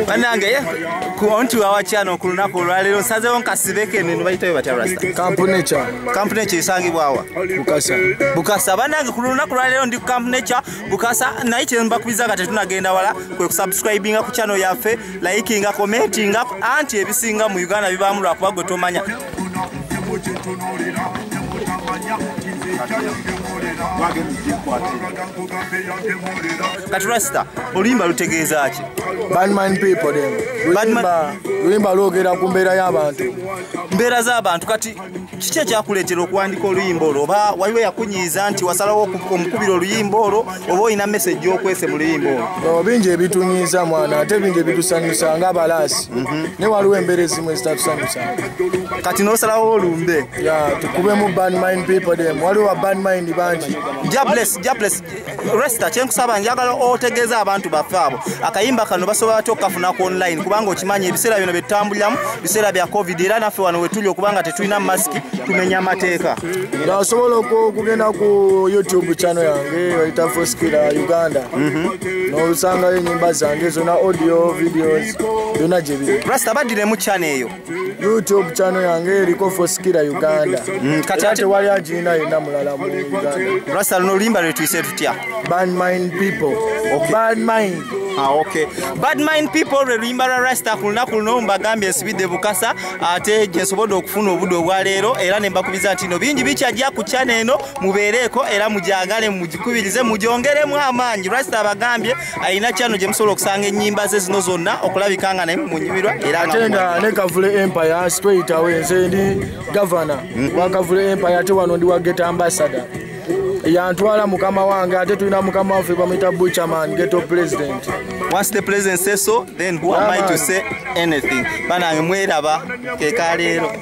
Banange onto our channel ku lunaku olwaleero nsazeewo nkasibeke neno bayitayo batya Rasta Camp Nature isangibwawa Bukasa banange ku lunaku olwaleero ndi Camp Nature Bukasa naye kye mbakubiza nga tetunagenda wala kwe kusubscribinga ku channel yaffe likinga commentinga anti ebisinga mu Uganda bibaamu lwakuba gwe tomanya Katurasta oluyimba lutegeeza ki Badman people them luyimba lwogera ku mbeera y'abantu mbeera z'abantu kati kiki ekyakuleetera okuwandika oluyimba olwo oba waliwo yakunyiiza nti wasalawo omukubira oluyimba olwo oba olina message okwese mu luyimba olwo bingi ebitunyiiza mwana ate bingi ebitusanyusa ng'abalaasi ne waliwo embeera ezimu ezitatusanyusa kati n'osalawo olumbe tukubemu Badman people them waliwo Badman bangi Jabless Rasta kyenkusaba njagala otegeeza abantu baffe abo akayimba kano basobola batya okukafunako online kubanga okimanya ebiseera bino byetutambuliramu biseera bya covid era naffe wano wetuli okubanga tetulina masiki tumenya amateeka osobola okugenda ku YouTube channel yange bayita Foskira Uganda n'osangayo ennyimba zange zonna audio videos byonna gye biri Rasta baddire mu channel eyo YouTube channel yange eriko Foskira Uganda kati ate wali agirina yenna mulala mu Uganda Rasta luno oluyimba lwetuyise tutya Badman people Bad mind okay Badman people luyimba lwa Rasta ku lunaku luno mbagambye nsibidde Bukasa ate gye nsobodde okufuna obudde obwaleero era ne mbakubiza nti no bingi bikyajja ku channel eno mubeereko era mujagale mugikubirize mujongeremu amaanyi Rasta abagambye alina channel gye musobola okusanga ennyimba ze zino zonna okulabika nga naye munyumirwa era atenda ne Kavule Empire straight away nze ndi governor wa Kavule Empire ate wano ndi wa Get Ambassador yantwala mukama wange ate tulina mukama waffe bamuyita Butcherman Ghetto President. Once the president says so, then who am I to say anything? Banange mweraba ke kaleero